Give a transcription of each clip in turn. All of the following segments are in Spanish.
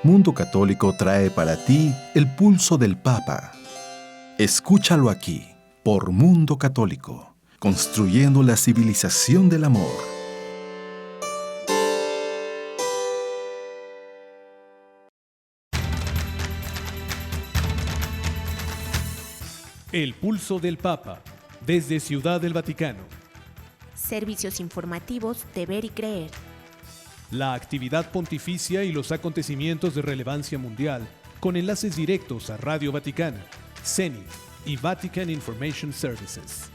Mundo Católico trae para ti el pulso del Papa. Escúchalo aquí, por Mundo Católico, construyendo la civilización del amor. El pulso del Papa, desde Ciudad del Vaticano. Servicios informativos de Ver y Creer. La actividad pontificia y los acontecimientos de relevancia mundial, con enlaces directos a Radio Vaticana, CENI y Vatican Information Services.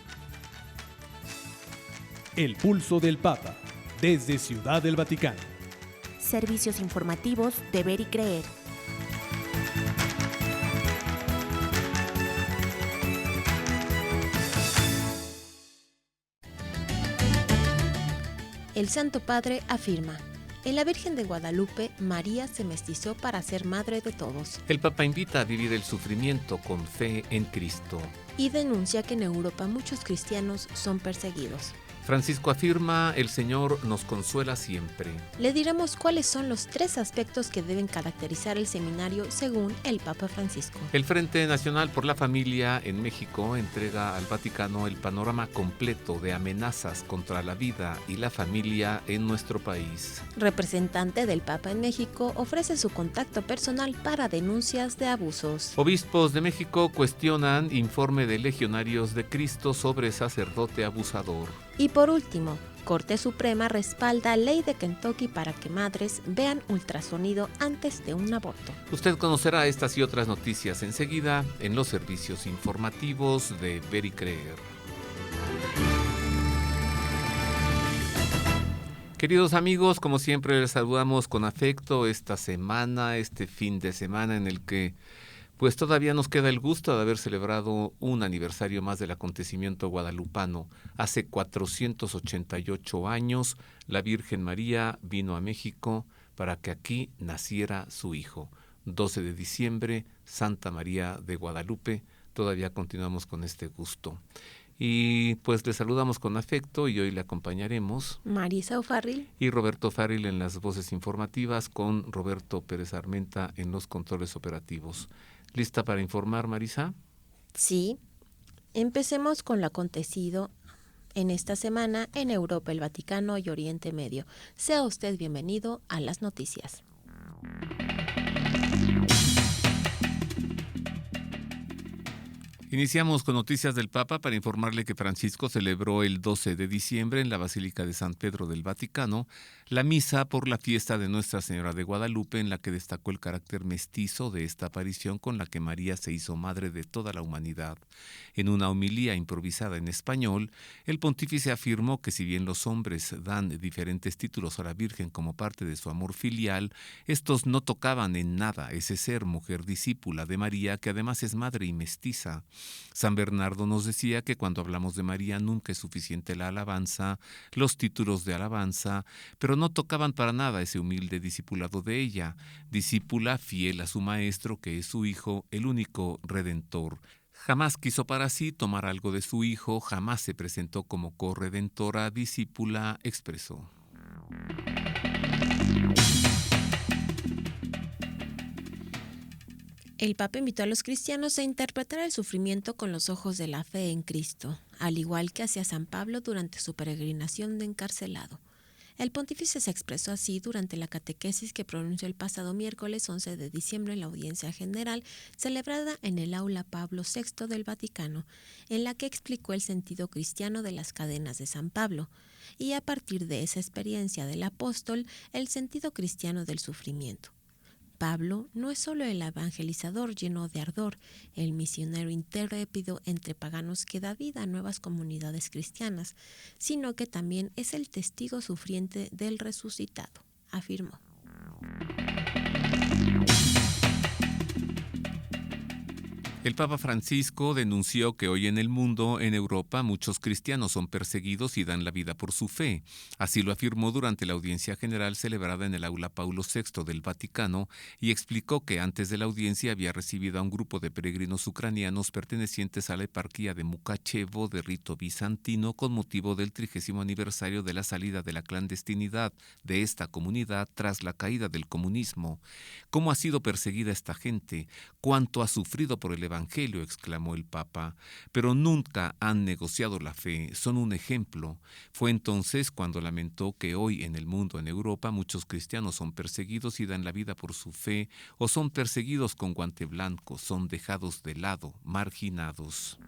El pulso del Papa, desde Ciudad del Vaticano. Servicios informativos de Ver y Creer. El Santo Padre afirma: en la Virgen de Guadalupe, María se mestizó para ser madre de todos. El Papa invita a vivir el sufrimiento con fe en Cristo. Y denuncia que en Europa muchos cristianos son perseguidos. Francisco afirma: el Señor nos consuela siempre. Le diremos cuáles son los 3 aspectos que deben caracterizar el seminario según el Papa Francisco. El Frente Nacional por la Familia en México entrega al Vaticano el panorama completo de amenazas contra la vida y la familia en nuestro país. Representante del Papa en México ofrece su contacto personal para denuncias de abusos. Obispos de México cuestionan informe de Legionarios de Cristo sobre sacerdote abusador. Y por último, Corte Suprema respalda ley de Kentucky para que madres vean ultrasonido antes de un aborto. Usted conocerá estas y otras noticias enseguida en los servicios informativos de Ver y Creer. Queridos amigos, como siempre les saludamos con afecto esta semana, este fin de semana en el que pues todavía nos queda el gusto de haber celebrado un aniversario más del acontecimiento guadalupano. Hace 488 años, la Virgen María vino a México para que aquí naciera su hijo. 12 de diciembre, Santa María de Guadalupe. Todavía continuamos con este gusto. Y pues le saludamos con afecto y hoy le acompañaremos Marisa O'Farrill y Roberto Farril en las voces informativas, con Roberto Pérez Armenta en los controles operativos. ¿Lista para informar, Marisa? Sí. Empecemos con lo acontecido en esta semana en Europa, el Vaticano y Oriente Medio. Sea usted bienvenido a las noticias. Iniciamos con noticias del Papa para informarle que Francisco celebró el 12 de diciembre en la Basílica de San Pedro del Vaticano la misa por la fiesta de Nuestra Señora de Guadalupe, en la que destacó el carácter mestizo de esta aparición con la que María se hizo madre de toda la humanidad. En una homilía improvisada en español, el pontífice afirmó que si bien los hombres dan diferentes títulos a la Virgen como parte de su amor filial, estos no tocaban en nada ese ser mujer discípula de María, que además es madre y mestiza. San Bernardo nos decía que cuando hablamos de María nunca es suficiente la alabanza, los títulos de alabanza, pero no tocaban para nada ese humilde discipulado de ella, discípula fiel a su maestro, que es su Hijo, el único Redentor. Jamás quiso para sí tomar algo de su Hijo, jamás se presentó como corredentora, discípula, expresó. El Papa invitó a los cristianos a interpretar el sufrimiento con los ojos de la fe en Cristo, al igual que hacía San Pablo durante su peregrinación de encarcelado. El pontífice se expresó así durante la catequesis que pronunció el pasado miércoles 11 de diciembre en la audiencia general celebrada en el aula Pablo VI del Vaticano, en la que explicó el sentido cristiano de las cadenas de San Pablo, y a partir de esa experiencia del apóstol, el sentido cristiano del sufrimiento. Pablo no es solo el evangelizador lleno de ardor, el misionero intrépido entre paganos que da vida a nuevas comunidades cristianas, sino que también es el testigo sufriente del resucitado, afirmó. El Papa Francisco denunció que hoy en el mundo, en Europa, muchos cristianos son perseguidos y dan la vida por su fe. Así lo afirmó durante la audiencia general celebrada en el Aula Paulo VI del Vaticano y explicó que antes de la audiencia había recibido a un grupo de peregrinos ucranianos pertenecientes a la eparquía de Mukachevo de rito bizantino con motivo del 30º aniversario de la salida de la clandestinidad de esta comunidad tras la caída del comunismo. ¿Cómo ha sido perseguida esta gente? ¿Cuánto ha sufrido por el Evangelio?, exclamó el Papa. Pero nunca han negociado la fe, son un ejemplo. Fue entonces cuando lamentó que hoy en el mundo, en Europa, muchos cristianos son perseguidos y dan la vida por su fe, o son perseguidos con guante blanco, son dejados de lado, marginados.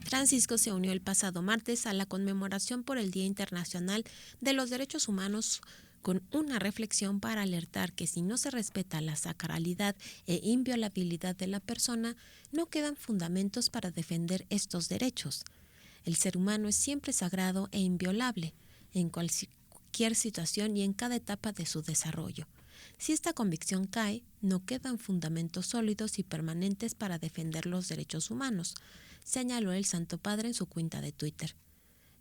Francisco se unió el pasado martes a la conmemoración por el Día Internacional de los Derechos Humanos con una reflexión para alertar que si no se respeta la sacralidad e inviolabilidad de la persona, no quedan fundamentos para defender estos derechos. El ser humano es siempre sagrado e inviolable, en cualquier situación y en cada etapa de su desarrollo. Si esta convicción cae, no quedan fundamentos sólidos y permanentes para defender los derechos humanos, señaló el Santo Padre en su cuenta de Twitter.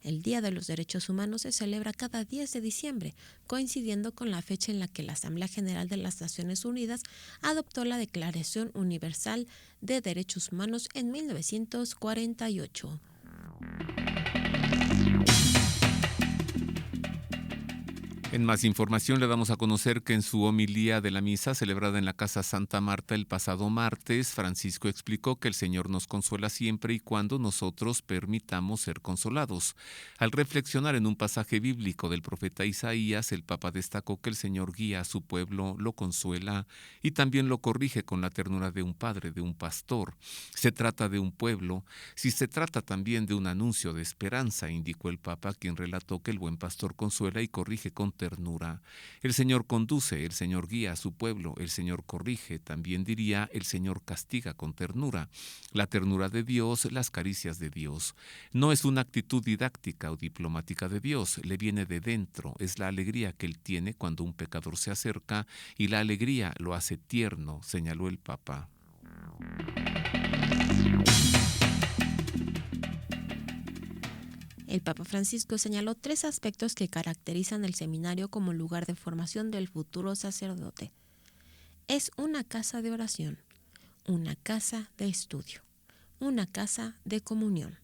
El Día de los Derechos Humanos se celebra cada 10 de diciembre, coincidiendo con la fecha en la que la Asamblea General de las Naciones Unidas adoptó la Declaración Universal de Derechos Humanos en 1948. En más información le damos a conocer que en su homilía de la misa celebrada en la Casa Santa Marta el pasado martes, Francisco explicó que el Señor nos consuela siempre y cuando nosotros permitamos ser consolados. Al reflexionar en un pasaje bíblico del profeta Isaías, el Papa destacó que el Señor guía a su pueblo, lo consuela y también lo corrige con la ternura de un padre, de un pastor. Se trata de un pueblo, si se trata también de un anuncio de esperanza, indicó el Papa, quien relató que el buen pastor consuela y corrige con ternura. El Señor conduce, el Señor guía a su pueblo, el Señor corrige, también diría el Señor castiga con ternura. La ternura de Dios, las caricias de Dios. No es una actitud didáctica o diplomática de Dios, le viene de dentro, es la alegría que Él tiene cuando un pecador se acerca y la alegría lo hace tierno, señaló el Papa. El Papa Francisco señaló 3 aspectos que caracterizan el seminario como lugar de formación del futuro sacerdote. Es una casa de oración, una casa de estudio, una casa de comunión.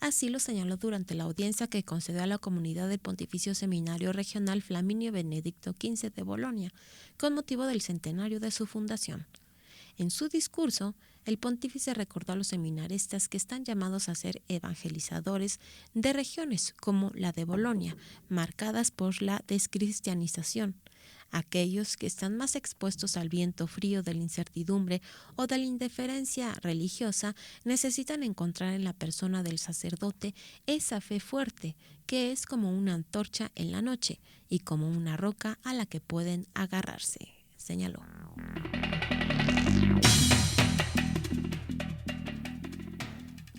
Así lo señaló durante la audiencia que concedió a la comunidad del Pontificio Seminario Regional Flaminio Benedicto XV de Bolonia, con motivo del centenario de su fundación. En su discurso, el pontífice recordó a los seminaristas que están llamados a ser evangelizadores de regiones como la de Bolonia, marcadas por la descristianización. Aquellos que están más expuestos al viento frío de la incertidumbre o de la indiferencia religiosa necesitan encontrar en la persona del sacerdote esa fe fuerte, que es como una antorcha en la noche y como una roca a la que pueden agarrarse, señaló.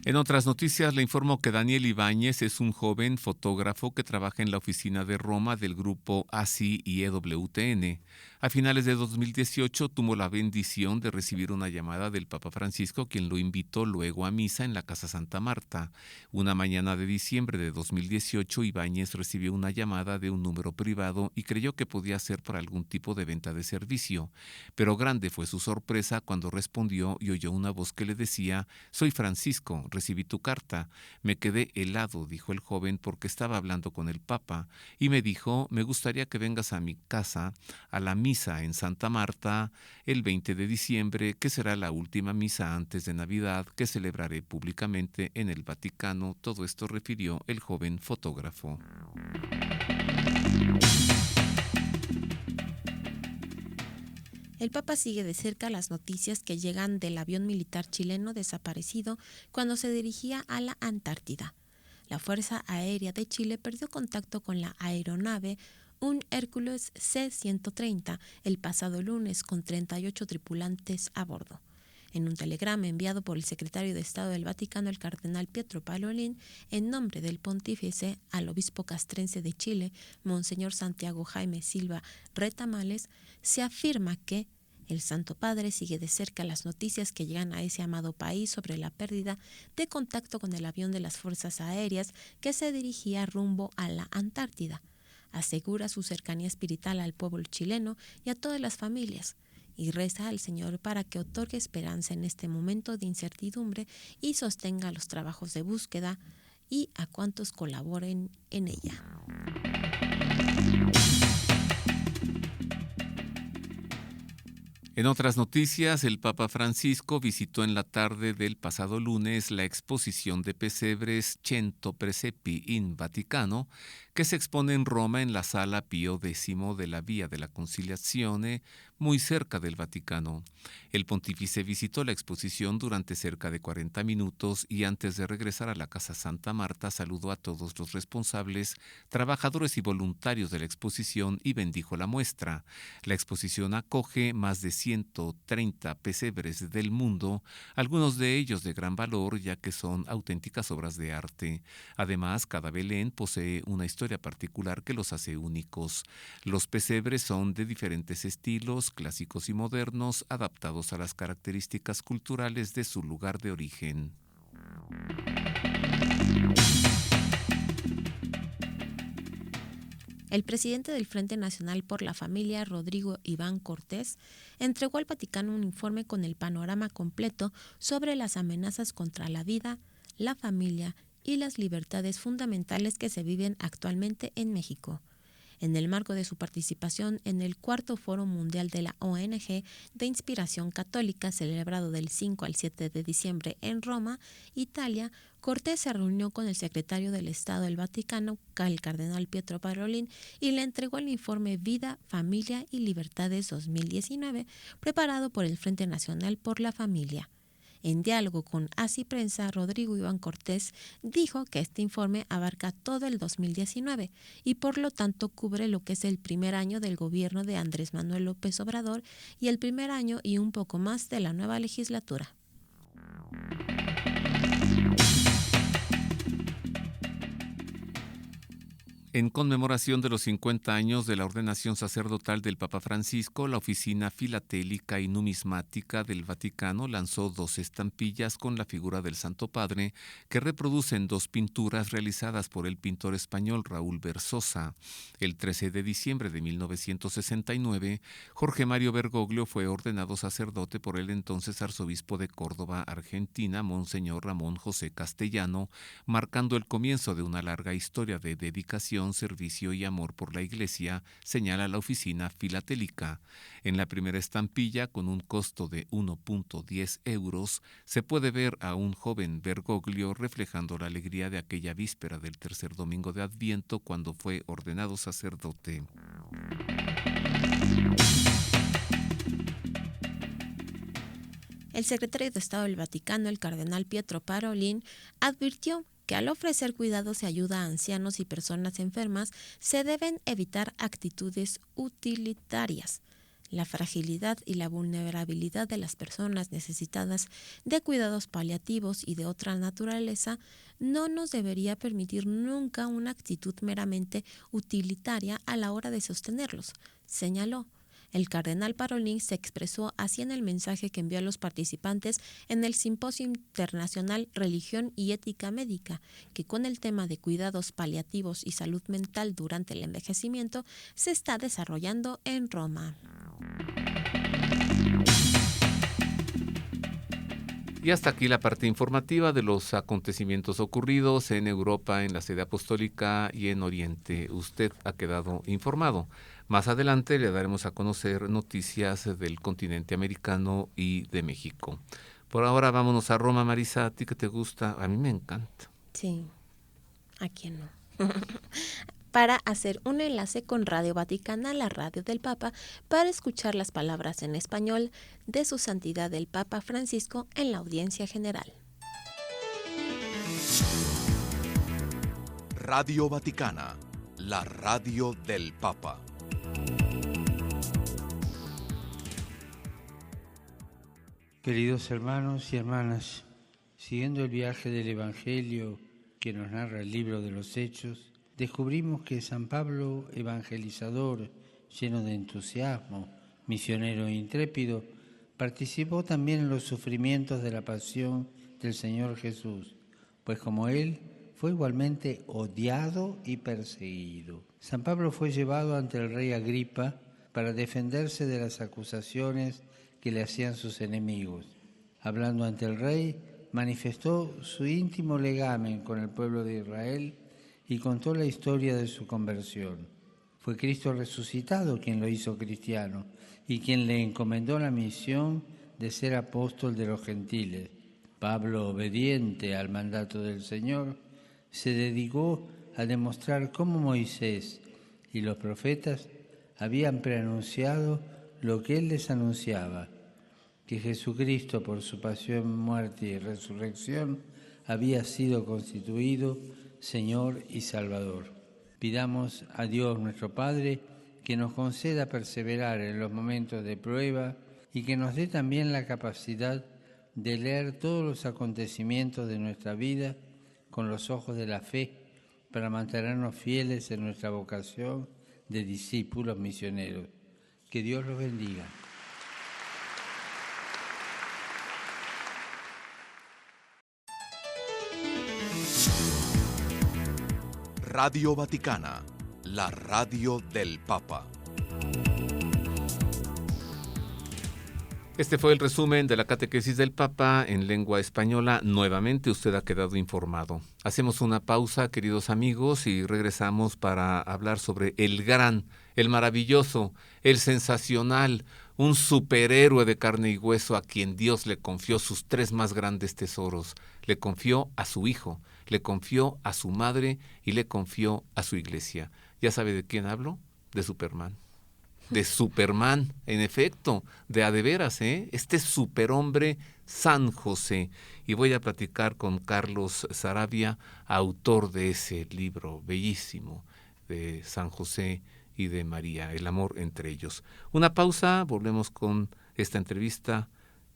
En otras noticias le informo que Daniel Ibáñez es un joven fotógrafo que trabaja en la oficina de Roma del grupo ASI y EWTN. A finales de 2018 tuvo la bendición de recibir una llamada del Papa Francisco, quien lo invitó luego a misa en la Casa Santa Marta. Una mañana de diciembre de 2018, Ibáñez recibió una llamada de un número privado y creyó que podía ser para algún tipo de venta de servicio. Pero grande fue su sorpresa cuando respondió y oyó una voz que le decía: «Soy Francisco, recibí tu carta». «Me quedé helado», dijo el joven, porque estaba hablando con el Papa, y me dijo: «Me gustaría que vengas a mi casa a la misa en Santa Marta el 20 de diciembre, que será la última misa antes de Navidad que celebraré públicamente en el Vaticano». Todo esto refirió el joven fotógrafo. El Papa sigue de cerca las noticias que llegan del avión militar chileno desaparecido cuando se dirigía a la Antártida. La Fuerza Aérea de Chile perdió contacto con la aeronave, un Hércules C-130, el pasado lunes con 38 tripulantes a bordo. En un telegrama enviado por el secretario de Estado del Vaticano, el cardenal Pietro Parolin, en nombre del pontífice al obispo castrense de Chile, Monseñor Santiago Jaime Silva Retamales, se afirma que el Santo Padre sigue de cerca las noticias que llegan a ese amado país sobre la pérdida de contacto con el avión de las Fuerzas Aéreas que se dirigía rumbo a la Antártida. Asegura su cercanía espiritual al pueblo chileno y a todas las familias, y reza al Señor para que otorgue esperanza en este momento de incertidumbre y sostenga los trabajos de búsqueda y a cuantos colaboren en ella. En otras noticias, el Papa Francisco visitó en la tarde del pasado lunes la exposición de pesebres Cento Presepi in Vaticano, que se expone en Roma en la Sala Pío X de la Vía della Conciliazione, muy cerca del Vaticano. El pontífice visitó la exposición durante cerca de 40 minutos y antes de regresar a la Casa Santa Marta saludó a todos los responsables, trabajadores y voluntarios de la exposición y bendijo la muestra. La exposición acoge más de 130 pesebres del mundo, algunos de ellos de gran valor ya que son auténticas obras de arte. Además, cada Belén posee una historia particular que los hace únicos. Los pesebres son de diferentes estilos, clásicos y modernos, adaptados a las características culturales de su lugar de origen. El presidente del Frente Nacional por la Familia, Rodrigo Iván Cortés, entregó al Vaticano un informe con el panorama completo sobre las amenazas contra la vida, la familia y las libertades fundamentales que se viven actualmente en México. En el marco de su participación en el cuarto Foro Mundial de la ONG de Inspiración Católica, celebrado del 5 al 7 de diciembre en Roma, Italia, Cortés se reunió con el secretario del Estado del Vaticano, el cardenal Pietro Parolin, y le entregó el informe Vida, Familia y Libertades 2019, preparado por el Frente Nacional por la Familia. En diálogo con Así Prensa, Rodrigo Iván Cortés dijo que este informe abarca todo el 2019 y por lo tanto cubre lo que es el primer año del gobierno de Andrés Manuel López Obrador y el primer año y un poco más de la nueva legislatura. En conmemoración de los 50 años de la ordenación sacerdotal del Papa Francisco, la Oficina Filatélica y Numismática del Vaticano lanzó 2 estampillas con la figura del Santo Padre que reproducen 2 pinturas realizadas por el pintor español Raúl Berzosa. El 13 de diciembre de 1969, Jorge Mario Bergoglio fue ordenado sacerdote por el entonces arzobispo de Córdoba, Argentina, Monseñor Ramón José Castellano, marcando el comienzo de una larga historia de dedicación, servicio y amor por la Iglesia, señala la Oficina Filatélica. En la primera estampilla, con un costo de 1.10 euros, se puede ver a un joven Bergoglio reflejando la alegría de aquella víspera del tercer domingo de Adviento cuando fue ordenado sacerdote. El secretario de Estado del Vaticano, el cardenal Pietro Parolin, advirtió que al ofrecer cuidados y ayuda a ancianos y personas enfermas se deben evitar actitudes utilitarias. La fragilidad y la vulnerabilidad de las personas necesitadas de cuidados paliativos y de otra naturaleza no nos debería permitir nunca una actitud meramente utilitaria a la hora de sostenerlos, señaló. El cardenal Parolin se expresó así en el mensaje que envió a los participantes en el Simposio Internacional Religión y Ética Médica, que con el tema de cuidados paliativos y salud mental durante el envejecimiento se está desarrollando en Roma. Y hasta aquí la parte informativa de los acontecimientos ocurridos en Europa, en la sede apostólica y en Oriente. Usted ha quedado informado. Más adelante le daremos a conocer noticias del continente americano y de México. Por ahora vámonos a Roma, Marisa. ¿A ti qué te gusta? A mí me encanta. Sí, ¿a quién no? Para hacer un enlace con Radio Vaticana, la radio del Papa, para escuchar las palabras en español de su santidad el Papa Francisco en la audiencia general. Radio Vaticana, la radio del Papa. Queridos hermanos y hermanas, siguiendo el viaje del Evangelio que nos narra el libro de los Hechos, descubrimos que San Pablo, evangelizador, lleno de entusiasmo, misionero e intrépido, participó también en los sufrimientos de la pasión del Señor Jesús, pues como él, fue igualmente odiado y perseguido. San Pablo fue llevado ante el rey Agripa para defenderse de las acusaciones que le hacían sus enemigos. Hablando ante el rey, manifestó su íntimo legamen con el pueblo de Israel y contó la historia de su conversión. Fue Cristo resucitado quien lo hizo cristiano y quien le encomendó la misión de ser apóstol de los gentiles. Pablo, obediente al mandato del Señor, se dedicó a demostrar cómo Moisés y los profetas habían preanunciado lo que él les anunciaba, que Jesucristo, por su pasión, muerte y resurrección, había sido constituido Señor y Salvador. Pidamos a Dios nuestro Padre que nos conceda perseverar en los momentos de prueba y que nos dé también la capacidad de leer todos los acontecimientos de nuestra vida con los ojos de la fe para mantenernos fieles en nuestra vocación de discípulos misioneros. Que Dios los bendiga. Radio Vaticana, la radio del Papa. Este fue el resumen de la catequesis del Papa en lengua española. Nuevamente usted ha quedado informado. Hacemos una pausa, queridos amigos, y regresamos para hablar sobre el gran, el maravilloso, el sensacional, un superhéroe de carne y hueso a quien Dios le confió sus 3 más grandes tesoros. Le confió a su Hijo, le confió a su madre y le confió a su iglesia. ¿Ya sabe de quién hablo? De Superman. De Superman, en efecto, de a de veras, este superhombre San José. Y voy a platicar con Carlos Saravia, autor de ese libro bellísimo de San José y de María, el amor entre ellos. Una pausa, volvemos con esta entrevista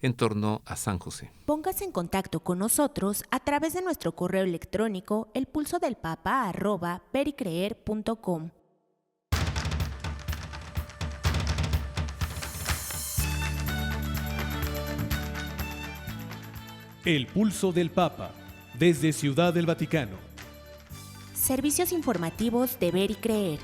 en torno a San José. Póngase en contacto con nosotros a través de nuestro correo electrónico elpulsodelpapa@vericreer.com. El Pulso del Papa, desde Ciudad del Vaticano. Servicios informativos de Ver y Creer.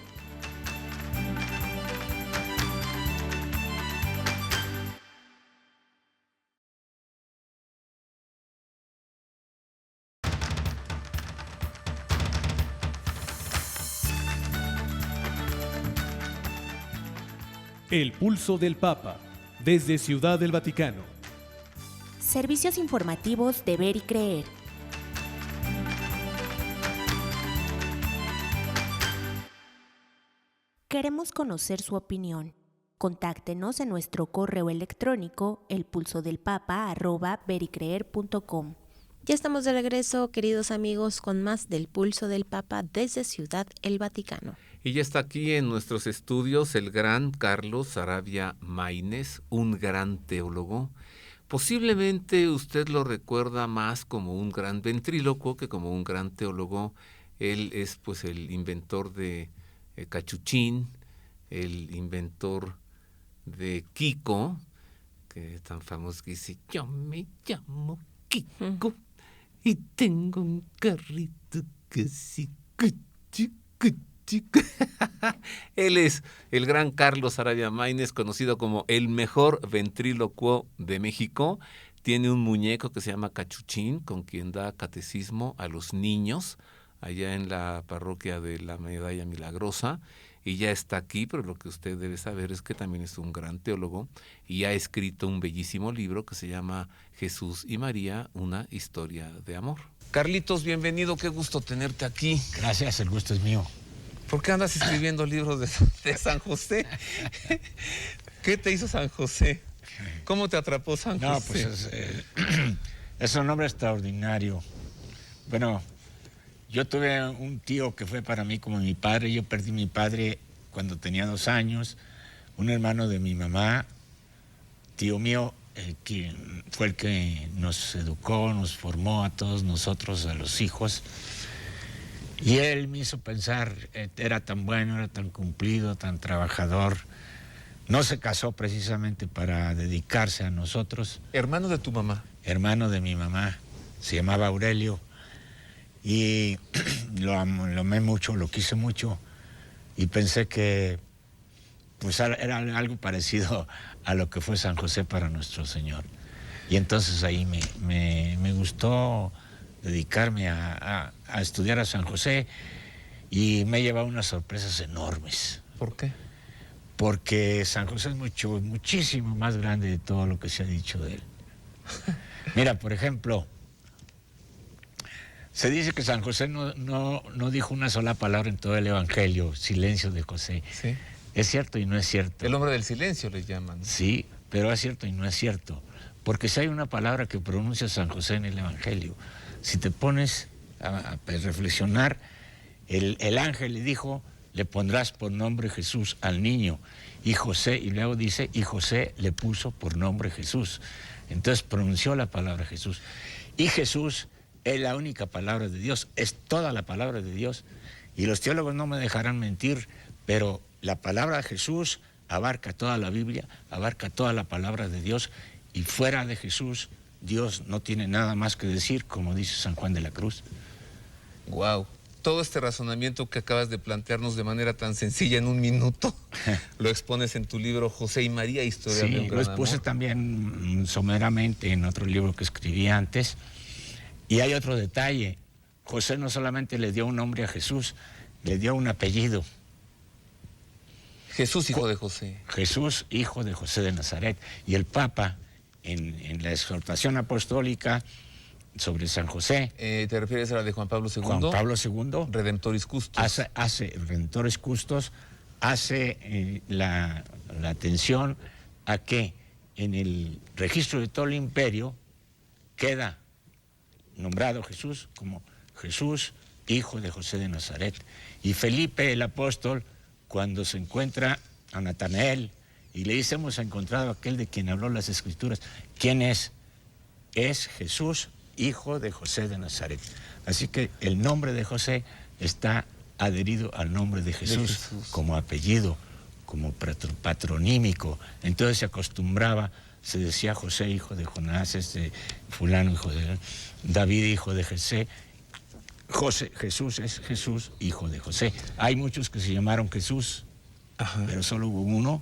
El Pulso del Papa, desde Ciudad del Vaticano. Servicios informativos de Ver y Creer. Queremos conocer su opinión. Contáctenos en nuestro correo electrónico elpulsodelpapa@vericreer.com. Ya estamos de regreso, queridos amigos, con más del Pulso del Papa desde Ciudad el Vaticano. Y ya está aquí en nuestros estudios el gran Carlos Saravia Maínez, un gran teólogo. Posiblemente usted lo recuerda más como un gran ventrílocuo que como un gran teólogo. Él es pues el inventor de Cachuchín, el inventor de Kiko, que es tan famoso que dice: yo me llamo Kiko y tengo un carrito que sí, Él es el gran Carlos Saravia Maínez, conocido como el mejor ventrílocuo de México. Tiene un muñeco que se llama Cachuchín, con quien da catecismo a los niños allá en la parroquia de la Medalla Milagrosa, y ya está aquí, pero lo que usted debe saber es que también es un gran teólogo y ha escrito un bellísimo libro que se llama Jesús y María, una historia de amor. Carlitos, bienvenido, qué gusto tenerte aquí. Gracias, el gusto es mío. ¿Por qué andas escribiendo libros de San José? ¿Qué te hizo San José? ¿Cómo te atrapó San José? No, pues es un hombre extraordinario. Bueno, yo tuve un tío que fue para mí como mi padre. Yo perdí a mi padre cuando tenía 2 años. Un hermano de mi mamá, tío mío, que fue el que nos educó, nos formó a todos nosotros, a los hijos. Y él me hizo pensar, era tan bueno, era tan cumplido, tan trabajador. No se casó precisamente para dedicarse a nosotros. ¿Hermano de tu mamá? Hermano de mi mamá, se llamaba Aurelio. Y lo amé mucho, lo quise mucho. Y pensé que pues era algo parecido a lo que fue San José para nuestro Señor. Y entonces ahí me gustó dedicarme a estudiar a San José, y me he llevado unas sorpresas enormes. ¿Por qué? Porque San José es muchísimo más grande de todo lo que se ha dicho de él. Mira, por ejemplo, se dice que San José no dijo una sola palabra en todo el Evangelio, silencio de José. Sí. ¿Es cierto y no es cierto? El hombre del silencio le llaman. Sí, pero es cierto y no es cierto. Porque si hay una palabra que pronuncia San José en el Evangelio, si te pones a reflexionar, el ángel le dijo, le pondrás por nombre Jesús al niño. Y José, y luego dice, y José le puso por nombre Jesús. Entonces pronunció la palabra Jesús. Y Jesús es la única palabra de Dios, es toda la palabra de Dios. Y los teólogos no me dejarán mentir, pero la palabra Jesús abarca toda la Biblia, abarca toda la palabra de Dios, y fuera de Jesús, Dios no tiene nada más que decir, como dice San Juan de la Cruz. Wow. Todo este razonamiento que acabas de plantearnos de manera tan sencilla en un minuto, lo expones en tu libro José y María, Historia de un gran lo expuse amor. también someramente en otro libro que escribí antes. Y hay otro detalle. José no solamente le dio un nombre a Jesús, le dio un apellido. Jesús, hijo de José. Jesús, hijo de José de Nazaret. Y el Papa, en la exhortación apostólica sobre San José, ¿Te refieres a la de Juan Pablo II? Juan Pablo II, Redemptoris Custos. hace Redemptoris Custos, hace la atención a que en el registro de todo el imperio queda nombrado Jesús como Jesús, hijo de José de Nazaret. Y Felipe el apóstol, cuando se encuentra a Natanael y le dice, hemos encontrado a aquel de quien habló las Escrituras, ¿quién es? Es Jesús, hijo de José de Nazaret. Así que el nombre de José está adherido al nombre de Jesús, como apellido, como patronímico. Entonces se acostumbraba, se decía José, hijo de Jonás, fulano, hijo de David, hijo de José. Jesús es Jesús, hijo de José. Hay muchos que se llamaron Jesús, Ajá. pero solo hubo uno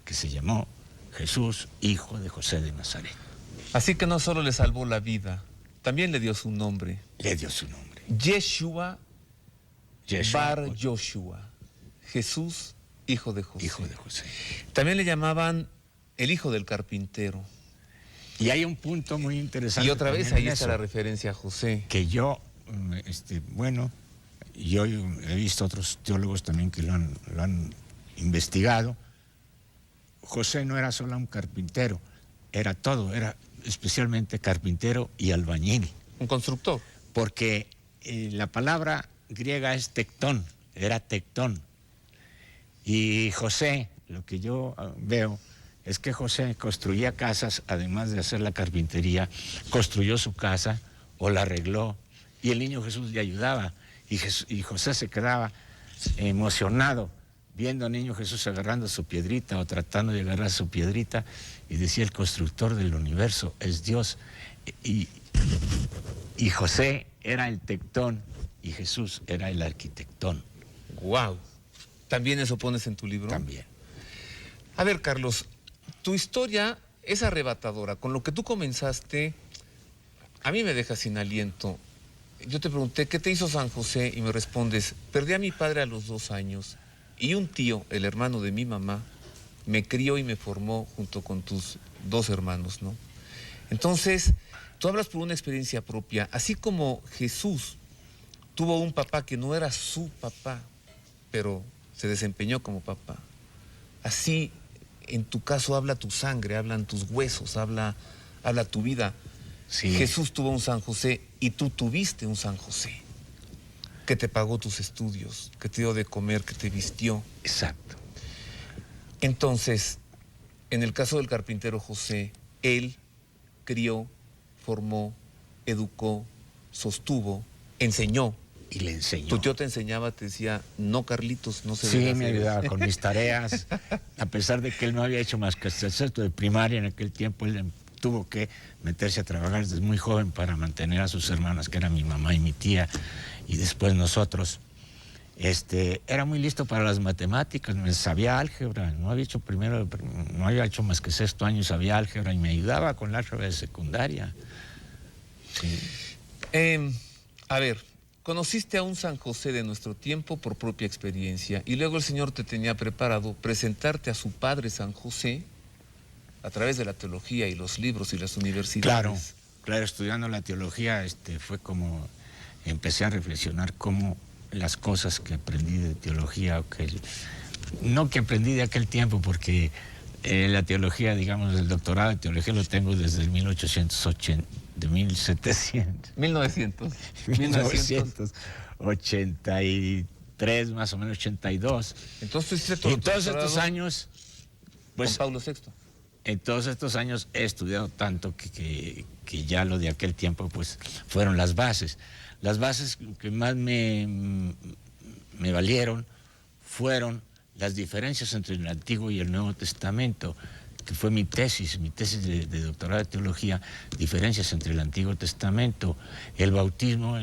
que se llamó Jesús, hijo de José de Nazaret. Así que no solo le salvó la vida, también le dio su nombre. Le dio su nombre. Yeshua Yeshua, Bar Yoshua. Jesús, hijo de José. hijo de José. También le llamaban el hijo del carpintero. Y hay un punto muy interesante. Y otra vez también ahí en está eso, la referencia a José. que yo, yo he visto otros teólogos también que lo han investigado. José no era solo un carpintero, era todo, era especialmente carpintero y albañil. Un constructor. Porque la palabra griega es tectón, era tectón. Y José, lo que yo veo es que José construía casas, además de hacer la carpintería, construyó su casa o la arregló, y el niño Jesús le ayudaba, y José se quedaba emocionado viendo al niño Jesús agarrando su piedrita o tratando de agarrar su piedrita, y decía, el constructor del universo es Dios. Y José era el tectón y Jesús era el arquitectón. ¡Wow! ¿También eso pones en tu libro? También. A ver, Carlos, tu historia es arrebatadora. Con lo que tú comenzaste, a mí me deja sin aliento. Yo te pregunté, ¿qué te hizo San José? Y me respondes, perdí a mi padre a los 2 años y un tío, el hermano de mi mamá, me crió y me formó junto con tus 2 hermanos, ¿no? Entonces, tú hablas por una experiencia propia. Así como Jesús tuvo un papá que no era su papá, pero se desempeñó como papá. Así, en tu caso, habla tu sangre, hablan tus huesos, habla tu vida. Sí. Jesús tuvo un San José y tú tuviste un San José que te pagó tus estudios, que te dio de comer, que te vistió. Exacto. Entonces, en el caso del carpintero José, él crió, formó, educó, sostuvo, enseñó. Y le enseñó. Tu tío te enseñaba, te decía, no, Carlitos, no se Sí, debe me hacer ayudaba eso. con mis tareas, a pesar de que él no había hecho más que hasta el sexto de primaria en aquel tiempo. Él tuvo que meterse a trabajar desde muy joven para mantener a sus hermanas, que eran mi mamá y mi tía, y después nosotros. Era muy listo para las matemáticas, sabía álgebra, no había hecho más que sexto año y sabía álgebra, y me ayudaba con la álgebra de secundaria. Sí. A ver, conociste a un San José de nuestro tiempo por propia experiencia, y luego el Señor te tenía preparado presentarte a su padre San José a través de la teología y los libros y las universidades. Claro, estudiando la teología fue como empecé a reflexionar cómo las cosas que aprendí de teología, no que aprendí de aquel tiempo, porque la teología, digamos, el doctorado de teología lo tengo desde el 1983, más o menos 82. Entonces, en todos estos años, pues, con Pablo VI. En todos estos años he estudiado tanto que ya lo de aquel tiempo, pues, fueron las bases. Las bases que más me valieron fueron las diferencias entre el Antiguo y el Nuevo Testamento, que fue mi tesis de doctorado de teología, diferencias entre el Antiguo Testamento, el bautismo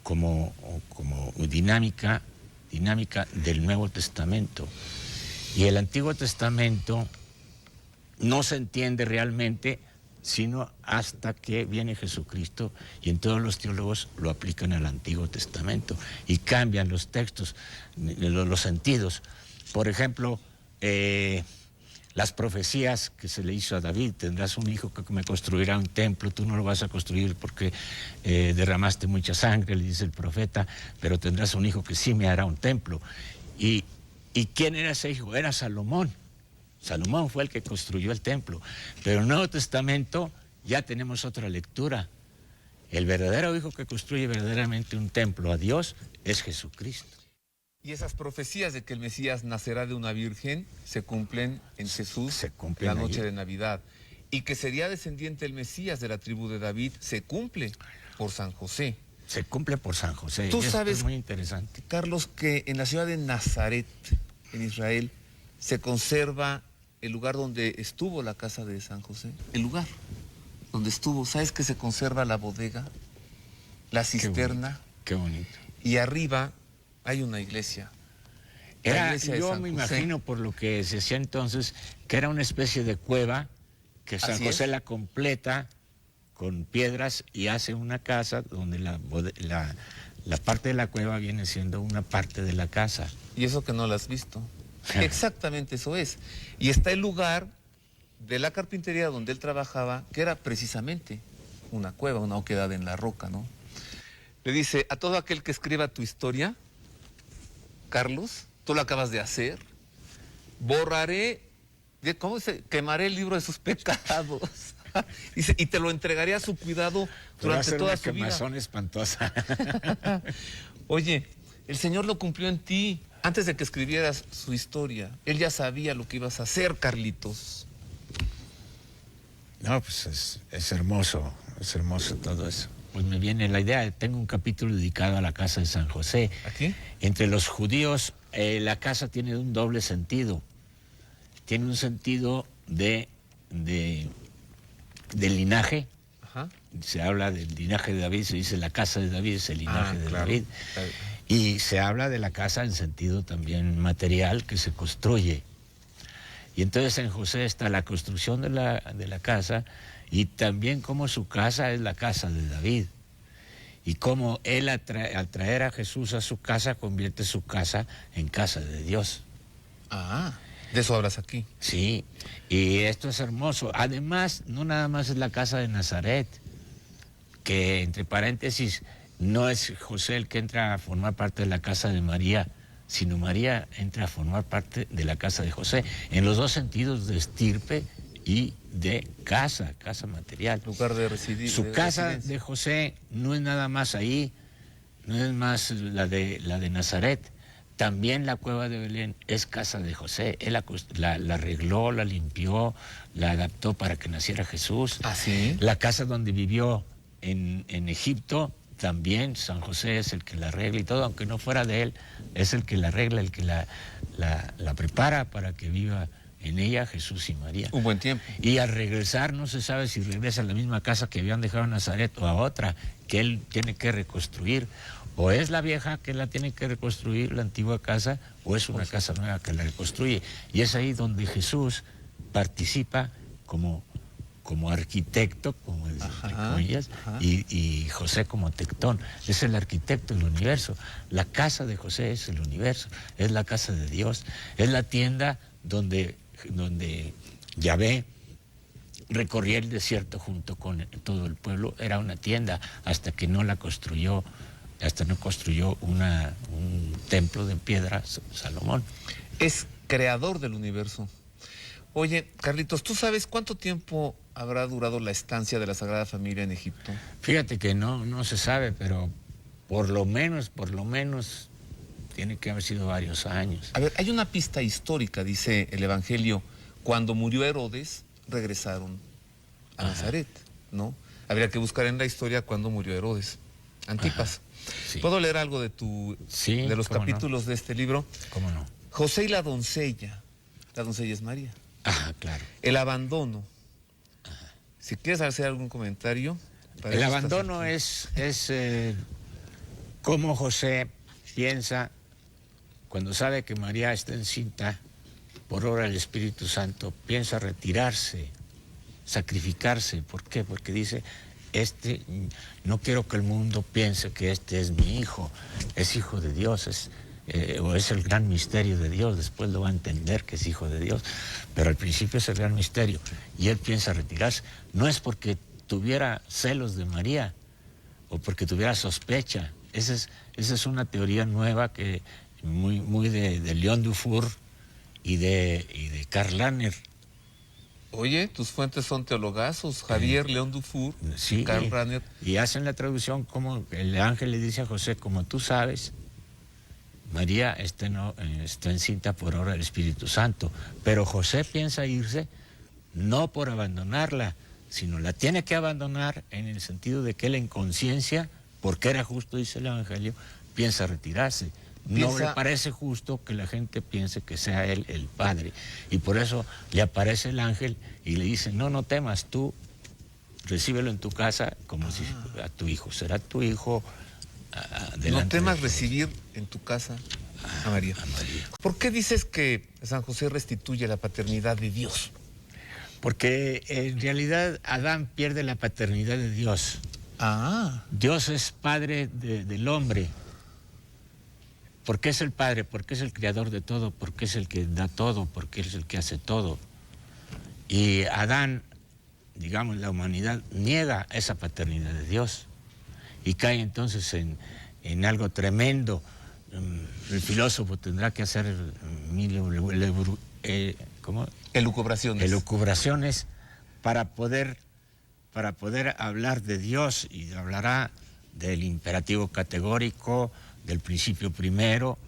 como dinámica del Nuevo Testamento. Y el Antiguo Testamento no se entiende realmente sino hasta que viene Jesucristo, y en todos los teólogos lo aplican al Antiguo Testamento y cambian los textos, los sentidos. Por ejemplo, las profecías que se le hizo a David: tendrás un hijo que me construirá un templo, tú no lo vas a construir porque derramaste mucha sangre, le dice el profeta, pero tendrás un hijo que sí me hará un templo. ¿Y quién era ese hijo? Era Salomón. Salomón fue el que construyó el templo. Pero en el Nuevo Testamento ya tenemos otra lectura. El verdadero hijo que construye verdaderamente un templo a Dios es Jesucristo. Y esas profecías de que el Mesías nacerá de una virgen se cumplen en Jesús, la noche de Navidad. Y que sería descendiente el Mesías de la tribu de David se cumple por San José. Se cumple por San José. Tú sabes, es muy interesante, Carlos, que en la ciudad de Nazaret, en Israel, se conserva el lugar donde estuvo la casa de San José. El lugar donde estuvo. ¿Sabes que se conserva la bodega, la cisterna? Qué bonito. Y arriba hay una iglesia. Yo me imagino, por lo que se hacía entonces, que era una especie de cueva, que San José la completa con piedras y hace una casa donde la parte de la cueva viene siendo una parte de la casa. Y eso que no la has visto. Exactamente eso es. Y está el lugar de la carpintería donde él trabajaba, que era precisamente una cueva, una oquedad en la roca, ¿no? Le dice: a todo aquel que escriba tu historia, Carlos, tú lo acabas de hacer, borraré, ¿cómo se? Quemaré el libro de sus pecados. Dice, y te lo entregaré a su cuidado durante toda su vida. Una quemazón espantosa. Oye, el Señor lo cumplió en ti. Antes de que escribieras su historia, Él ya sabía lo que ibas a hacer, Carlitos. No, pues es hermoso todo eso. Pues me viene la idea, tengo un capítulo dedicado a la casa de San José. ¿Aquí? Entre los judíos, la casa tiene un doble sentido. Tiene un sentido de linaje. Ajá. Se habla del linaje de David, se dice la casa de David, es el linaje de David. Y se habla de la casa en sentido también material, que se construye. Y entonces en José está la construcción de la casa, y también cómo su casa es la casa de David. Y cómo él al traer a Jesús a su casa, convierte su casa en casa de Dios. Ah, de eso hablas aquí. Sí, y esto es hermoso. Además, no nada más es la casa de Nazaret, que entre paréntesis, no es José el que entra a formar parte de la casa de María, sino María entra a formar parte de la casa de José, en los dos sentidos, de estirpe y de casa material. Lugar de residir. Su casa de José no es nada más ahí, no es más la de Nazaret, también la cueva de Belén es casa de José. Él la arregló, la limpió, la adaptó para que naciera Jesús. ¿Ah, sí? La casa donde vivió en Egipto, también San José es el que la arregla y todo, aunque no fuera de él, es el que la arregla, el que la prepara para que viva en ella Jesús y María. Un buen tiempo. Y al regresar no se sabe si regresa a la misma casa que habían dejado en Nazaret o a otra, que él tiene que reconstruir. O es la vieja que la tiene que reconstruir, la antigua casa, o es una casa nueva que la reconstruye. Y es ahí donde Jesús participa como arquitecto, como ellas, y José como tectón. Es el arquitecto del universo. La casa de José es el universo, es la casa de Dios, es la tienda donde Yahvé recorría el desierto junto con todo el pueblo. Era una tienda hasta que no construyó un templo de piedra Salomón. Es creador del universo. Oye, Carlitos, ¿tú sabes cuánto tiempo habrá durado la estancia de la Sagrada Familia en Egipto? Fíjate que no se sabe, pero por lo menos tiene que haber sido varios años. A ver, hay una pista histórica, dice el Evangelio. Cuando murió Herodes, regresaron a Nazaret, ¿no? Habría que buscar en la historia cuándo murió Herodes. Antipas. Sí. ¿Puedo leer algo de de los capítulos de este libro? ¿Cómo no? José y la doncella. La doncella es María. Claro. El abandono. Si quieres hacer algún comentario. El abandono es cómo José piensa cuando sabe que María está encinta por obra del Espíritu Santo, piensa retirarse, sacrificarse. ¿Por qué? Porque dice, no quiero que el mundo piense que este es mi hijo, es hijo de Dios, o es el gran misterio de Dios. Después lo va a entender que es hijo de Dios, pero al principio es el gran misterio, y él piensa retirarse. No es porque tuviera celos de María o porque tuviera sospecha. Esa es una teoría nueva que muy de León Dufour y de Karl Rahner. Oye, tus fuentes son teologazos, Javier León Dufour, sí, Karl Rahner. Y hacen la traducción como el ángel le dice a José, como tú sabes, María está encinta por obra del Espíritu Santo, pero José piensa irse no por abandonarla, sino la tiene que abandonar en el sentido de que él en conciencia, porque era justo, dice el Evangelio, piensa retirarse. No le parece justo que la gente piense que sea él el padre, y por eso le aparece el ángel y le dice, no temas, tú recíbelo en tu casa como si a tu hijo, será tu hijo. No temas recibir en tu casa a María. ¿Por qué dices que San José restituye la paternidad de Dios? Porque en realidad Adán pierde la paternidad de Dios. Dios es padre del hombre. ¿Por qué es el padre? Porque es el creador de todo, porque es el que da todo, porque es el que hace todo. Y Adán, digamos, la humanidad niega esa paternidad de Dios y cae entonces en algo tremendo. El filósofo tendrá que hacer elucubraciones para poder hablar de Dios, y hablará del imperativo categórico, del principio primero,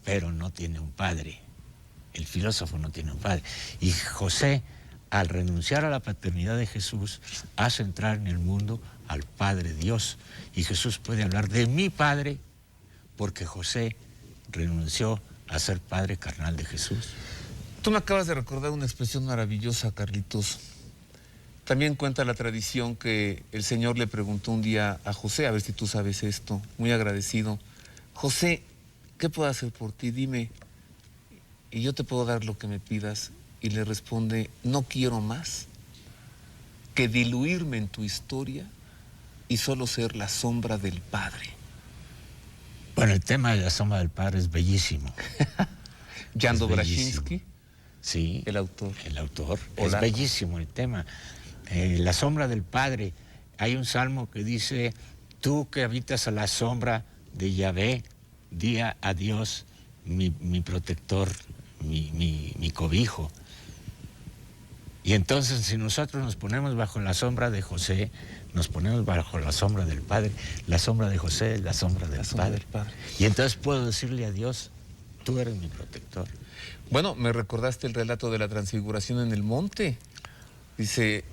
pero no tiene un padre. El filósofo no tiene un padre. Y José, al renunciar a la paternidad de Jesús, hace entrar en el mundo al Padre Dios. Y Jesús puede hablar de mi Padre porque José renunció a ser padre carnal de Jesús. Tú me acabas de recordar una expresión maravillosa, Carlitos. También cuenta la tradición que el Señor le preguntó un día a José, a ver si tú sabes esto, muy agradecido: José, ¿qué puedo hacer por ti? Dime, y yo te puedo dar lo que me pidas. Y le responde: no quiero más que diluirme en tu historia y solo ser la sombra del Padre. Bueno, el tema de la sombra del Padre es bellísimo. Jan Dobraszynski, sí, el autor. Es bellísimo el tema. La sombra del Padre. Hay un salmo que dice: tú que habitas a la sombra de Yahvé, di a Dios mi protector, mi cobijo. Y entonces, si nosotros nos ponemos bajo la sombra de José, nos ponemos bajo la sombra del Padre. La sombra de José es la sombra del Padre. Y entonces puedo decirle a Dios tú eres mi protector. Bueno, me recordaste el relato de la transfiguración en el monte. Dice,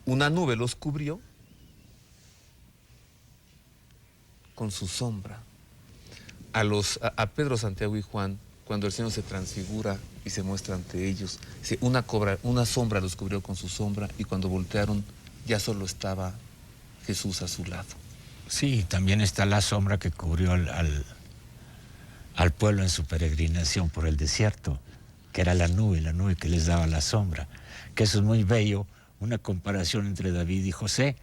una nube los cubrió con su sombra. A Pedro, Santiago y Juan, cuando el Señor se transfigura y se muestra ante ellos, dice, una sombra los cubrió con su sombra, y cuando voltearon ya solo estaba Jesús a su lado. Sí, también está la sombra que cubrió al pueblo en su peregrinación por el desierto, que era la nube que les daba la sombra. Que eso es muy bello, una comparación entre David y José,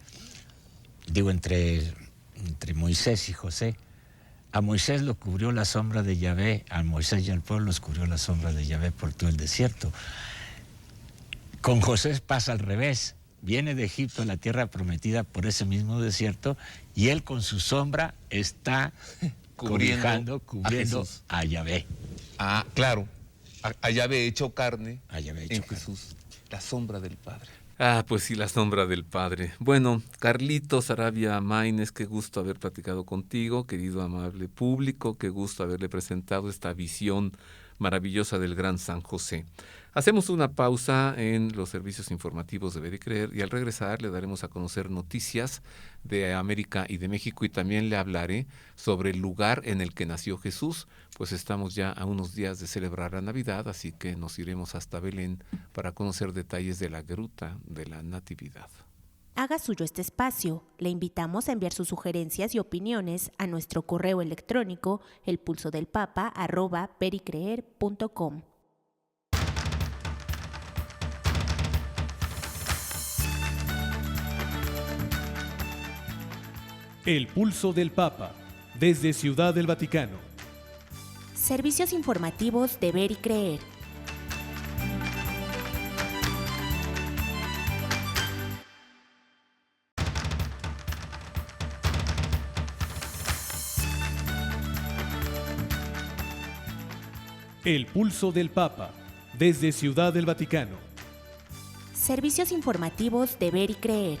entre Moisés y José. A Moisés lo cubrió la sombra de Yahvé, a Moisés y al pueblo los cubrió la sombra de Yahvé por todo el desierto. Con José pasa al revés. Viene de Egipto a la tierra prometida por ese mismo desierto, y él con su sombra está cubriendo a Yahvé. Ah, claro. A Yahvé hecho carne, en Jesús, la sombra del Padre. Ah, pues sí, la sombra del Padre. Bueno, Carlitos Arabia Maínez, qué gusto haber platicado contigo, querido amable público, qué gusto haberle presentado esta visión maravillosa del gran San José. Hacemos una pausa en los servicios informativos de Ver y Creer, y al regresar le daremos a conocer noticias de América y de México, y también le hablaré sobre el lugar en el que nació Jesús, pues estamos ya a unos días de celebrar la Navidad, así que nos iremos hasta Belén para conocer detalles de la gruta de la Natividad. Haga suyo este espacio. Le invitamos a enviar sus sugerencias y opiniones a nuestro correo electrónico elpulsodelpapa@vericreer.com. El Pulso del Papa, desde Ciudad del Vaticano. Servicios informativos de Ver y Creer. El Pulso del Papa, desde Ciudad del Vaticano. Servicios informativos de Ver y Creer.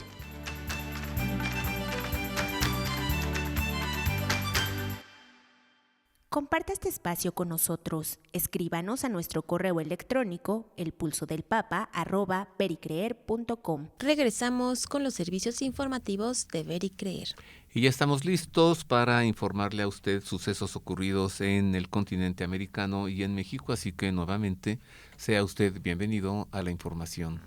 Comparte este espacio con nosotros. Escríbanos a nuestro correo electrónico elpulsodelpapa@vericreer.com. Regresamos con los servicios informativos de Ver y Creer. Y ya estamos listos para informarle a usted sucesos ocurridos en el continente americano y en México, así que nuevamente sea usted bienvenido a la información.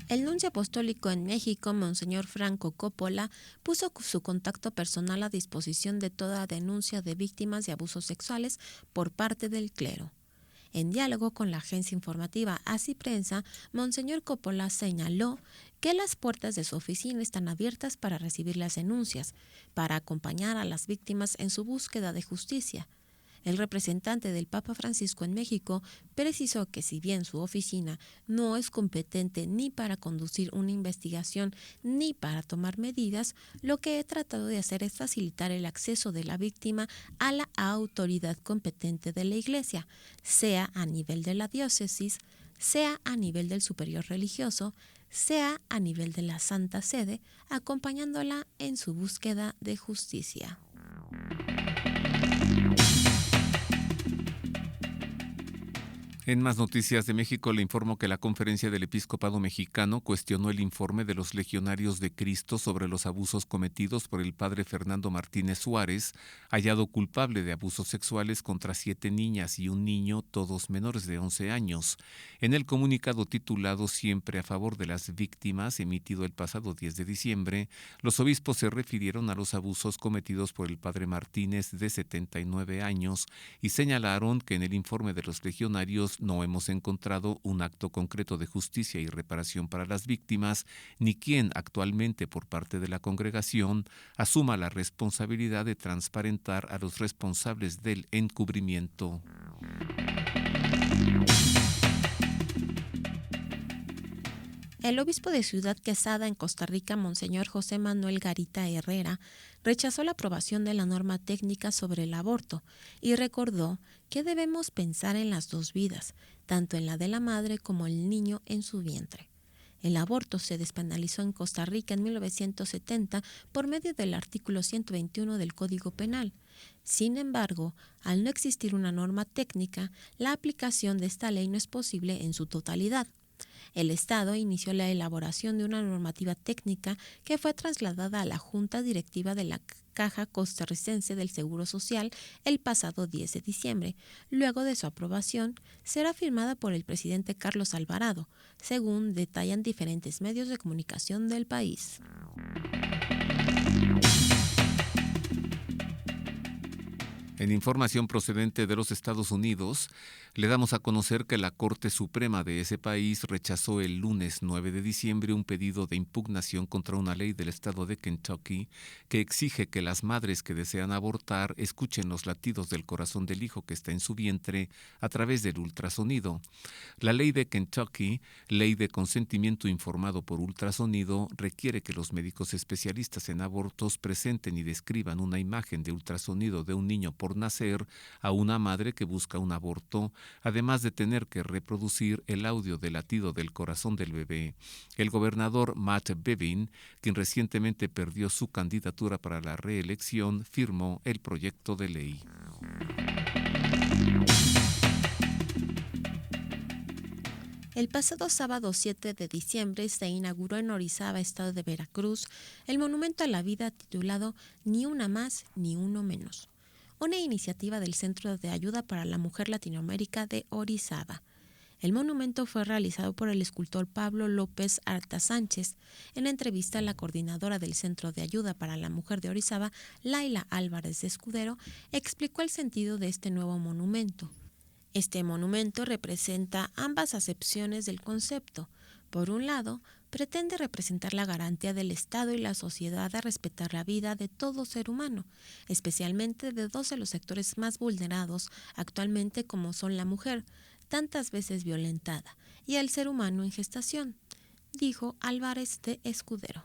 El nuncio apostólico en México, Monseñor Franco Coppola, puso su contacto personal a disposición de toda denuncia de víctimas de abusos sexuales por parte del clero. En diálogo con la agencia informativa Así Prensa, Monseñor Coppola señaló que las puertas de su oficina están abiertas para recibir las denuncias, para acompañar a las víctimas en su búsqueda de justicia. El representante del Papa Francisco en México precisó que si bien su oficina no es competente ni para conducir una investigación ni para tomar medidas, lo que he tratado de hacer es facilitar el acceso de la víctima a la autoridad competente de la Iglesia, sea a nivel de la diócesis, sea a nivel del superior religioso, sea a nivel de la Santa Sede, acompañándola en su búsqueda de justicia. En más noticias de México le informo que la Conferencia del Episcopado Mexicano cuestionó el informe de los Legionarios de Cristo sobre los abusos cometidos por el padre Fernando Martínez Suárez, hallado culpable de abusos sexuales contra 7 niñas y un niño, todos menores de 11 años. En el comunicado titulado Siempre a favor de las víctimas, emitido el pasado 10 de diciembre, los obispos se refirieron a los abusos cometidos por el padre Martínez, de 79 años, y señalaron que en el informe de los legionarios no hemos encontrado un acto concreto de justicia y reparación para las víctimas, ni quien actualmente por parte de la congregación asuma la responsabilidad de transparentar a los responsables del encubrimiento. El obispo de Ciudad Quesada, en Costa Rica, Monseñor José Manuel Garita Herrera, rechazó la aprobación de la norma técnica sobre el aborto y recordó que debemos pensar en las dos vidas, tanto en la de la madre como el niño en su vientre. El aborto se despenalizó en Costa Rica en 1970 por medio del artículo 121 del Código Penal. Sin embargo, al no existir una norma técnica, la aplicación de esta ley no es posible en su totalidad. El Estado inició la elaboración de una normativa técnica que fue trasladada a la Junta Directiva de la Caja Costarricense del Seguro Social el pasado 10 de diciembre. Luego de su aprobación, será firmada por el presidente Carlos Alvarado, según detallan diferentes medios de comunicación del país. En información procedente de los Estados Unidos, le damos a conocer que la Corte Suprema de ese país rechazó el lunes 9 de diciembre un pedido de impugnación contra una ley del estado de Kentucky que exige que las madres que desean abortar escuchen los latidos del corazón del hijo que está en su vientre a través del ultrasonido. La ley de Kentucky, Ley de Consentimiento Informado por Ultrasonido, requiere que los médicos especialistas en abortos presenten y describan una imagen de ultrasonido de un niño por nacer a una madre que busca un aborto, además de tener que reproducir el audio del latido del corazón del bebé. El gobernador Matt Bevin, quien recientemente perdió su candidatura para la reelección, firmó el proyecto de ley. El pasado sábado 7 de diciembre se inauguró en Orizaba, estado de Veracruz, el monumento a la vida titulado Ni una más ni uno menos, una iniciativa del Centro de Ayuda para la Mujer Latinoamérica de Orizaba. El monumento fue realizado por el escultor Pablo López Arta Sánchez. En entrevista a la coordinadora del Centro de Ayuda para la Mujer de Orizaba, Laila Álvarez de Escudero, explicó el sentido de este nuevo monumento. Este monumento representa ambas acepciones del concepto. Por un lado, pretende representar la garantía del Estado y la sociedad a respetar la vida de todo ser humano, especialmente de dos de los sectores más vulnerados actualmente como son la mujer, tantas veces violentada, y el ser humano en gestación, dijo Álvarez de Escudero.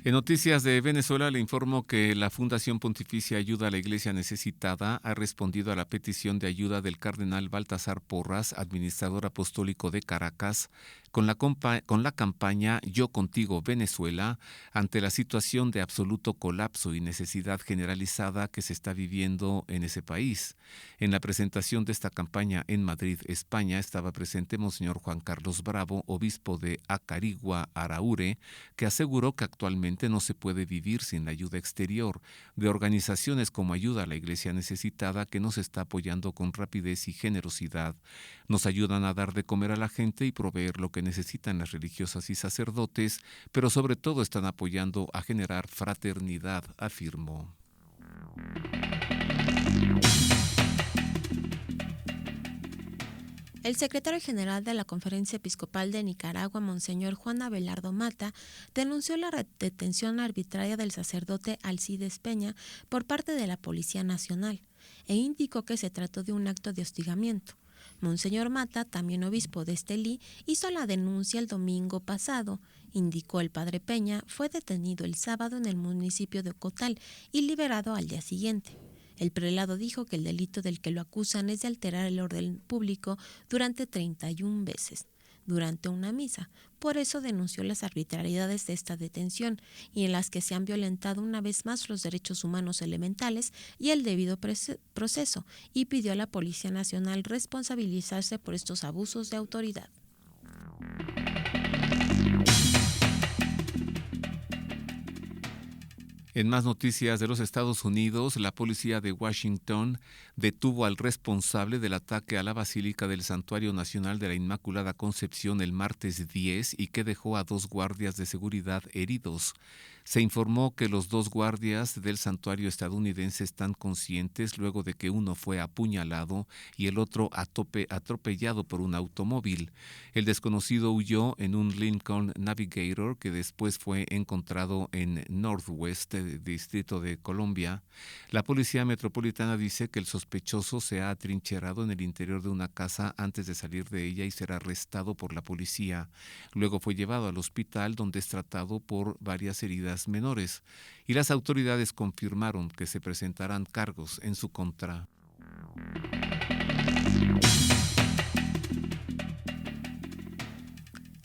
En noticias de Venezuela le informo que la Fundación Pontificia Ayuda a la Iglesia Necesitada ha respondido a la petición de ayuda del cardenal Baltasar Porras, administrador apostólico de Caracas, con la campaña Yo Contigo Venezuela, ante la situación de absoluto colapso y necesidad generalizada que se está viviendo en ese país. En la presentación de esta campaña en Madrid, España, estaba presente Monseñor Juan Carlos Bravo, obispo de Acarigua, Araure, que aseguró que actualmente no se puede vivir sin la ayuda exterior de organizaciones como Ayuda a la Iglesia Necesitada, que nos está apoyando con rapidez y generosidad. Nos ayudan a dar de comer a la gente y proveer lo que necesitan las religiosas y sacerdotes, pero sobre todo están apoyando a generar fraternidad, afirmó. El secretario general de la Conferencia Episcopal de Nicaragua, Monseñor Juan Abelardo Mata, denunció la detención arbitraria del sacerdote Alcides Peña por parte de la Policía Nacional e indicó que se trató de un acto de hostigamiento. Monseñor Mata, también obispo de Estelí, hizo la denuncia el domingo pasado. Indicó el padre Peña fue detenido el sábado en el municipio de Ocotal y liberado al día siguiente. El prelado dijo que el delito del que lo acusan es de alterar el orden público durante 31 veces durante una misa. Por eso denunció las arbitrariedades de esta detención y en las que se han violentado una vez más los derechos humanos elementales y el debido proceso, y pidió a la Policía Nacional responsabilizarse por estos abusos de autoridad. En más noticias de los Estados Unidos, la policía de Washington detuvo al responsable del ataque a la Basílica del Santuario Nacional de la Inmaculada Concepción el martes 10 y que dejó a 2 guardias de seguridad heridos. Se informó que los 2 guardias del santuario estadounidense están conscientes luego de que uno fue apuñalado y el otro atropellado por un automóvil. El desconocido huyó en un Lincoln Navigator que después fue encontrado en Northwest, Distrito de Columbia. La Policía Metropolitana dice que el sospechoso se ha atrincherado en el interior de una casa antes de salir de ella y será arrestado por la policía. Luego fue llevado al hospital donde es tratado por varias heridas menores y las autoridades confirmaron que se presentarán cargos en su contra.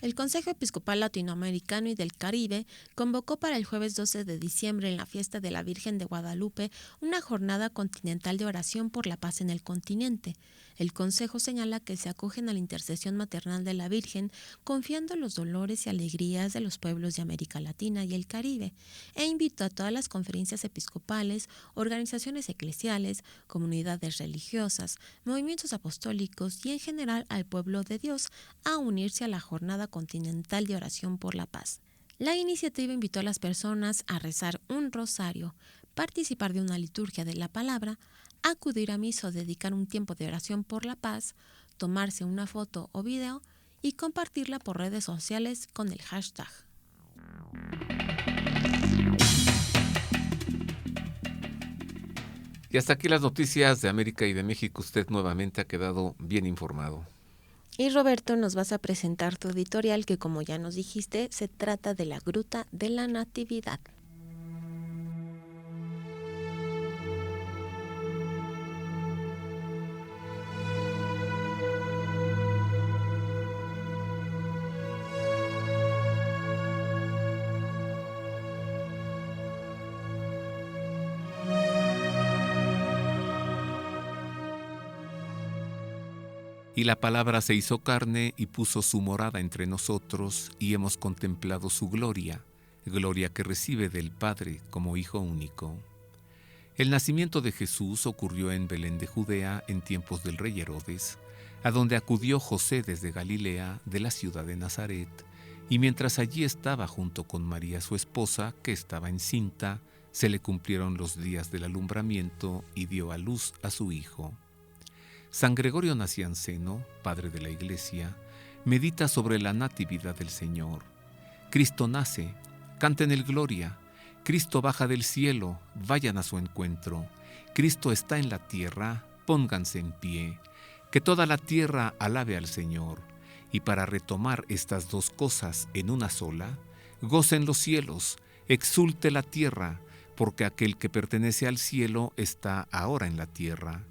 El Consejo Episcopal Latinoamericano y del Caribe convocó para el jueves 12 de diciembre en la fiesta de la Virgen de Guadalupe una jornada continental de oración por la paz en el continente. El Consejo señala que se acogen a la intercesión maternal de la Virgen, confiando los dolores y alegrías de los pueblos de América Latina y el Caribe, e invitó a todas las conferencias episcopales, organizaciones eclesiales, comunidades religiosas, movimientos apostólicos y en general al pueblo de Dios a unirse a la jornada continental de oración por la paz. La iniciativa invitó a las personas a rezar un rosario, participar de una liturgia de la palabra, acudir a misa o dedicar un tiempo de oración por la paz, tomarse una foto o video y compartirla por redes sociales con el hashtag. Y hasta aquí las noticias de América y de México. Usted nuevamente ha quedado bien informado. Y Roberto, nos vas a presentar tu editorial que, como ya nos dijiste, se trata de la Gruta de la Natividad. Y la palabra se hizo carne y puso su morada entre nosotros, y hemos contemplado su gloria, gloria que recibe del Padre como Hijo único. El nacimiento de Jesús ocurrió en Belén de Judea en tiempos del rey Herodes, a donde acudió José desde Galilea, de la ciudad de Nazaret, y mientras allí estaba junto con María su esposa, que estaba encinta, se le cumplieron los días del alumbramiento y dio a luz a su hijo. San Gregorio Nacianceno, padre de la Iglesia, medita sobre la natividad del Señor. Cristo nace, canten el gloria. Cristo baja del cielo, vayan a su encuentro. Cristo está en la tierra, pónganse en pie. Que toda la tierra alabe al Señor. Y para retomar estas dos cosas en una sola, gocen los cielos, exulte la tierra, porque aquel que pertenece al cielo está ahora en la tierra.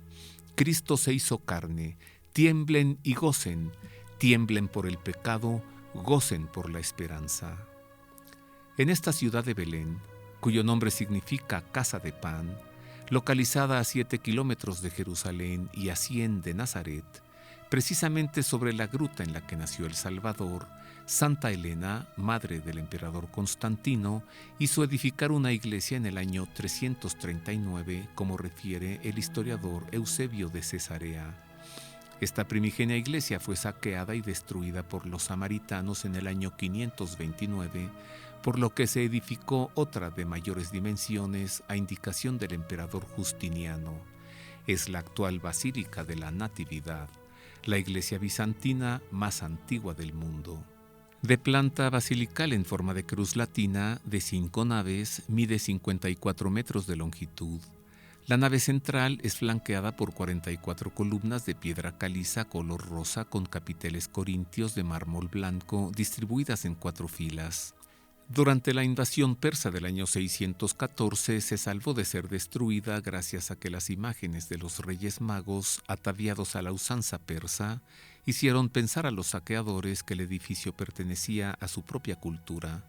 Cristo se hizo carne, tiemblen y gocen, tiemblen por el pecado, gocen por la esperanza. En esta ciudad de Belén, cuyo nombre significa casa de pan, localizada a 7 kilómetros de Jerusalén y a 100 de Nazaret, precisamente sobre la gruta en la que nació el Salvador, Santa Elena, madre del emperador Constantino, hizo edificar una iglesia en el año 339, como refiere el historiador Eusebio de Cesarea. Esta primigenia iglesia fue saqueada y destruida por los samaritanos en el año 529, por lo que se edificó otra de mayores dimensiones a indicación del emperador Justiniano. Es la actual Basílica de la Natividad, la iglesia bizantina más antigua del mundo. De planta basilical en forma de cruz latina, de 5 naves, mide 54 metros de longitud. La nave central es flanqueada por 44 columnas de piedra caliza color rosa con capiteles corintios de mármol blanco distribuidas en 4 filas. Durante la invasión persa del año 614 se salvó de ser destruida gracias a que las imágenes de los Reyes Magos, ataviados a la usanza persa, hicieron pensar a los saqueadores que el edificio pertenecía a su propia cultura.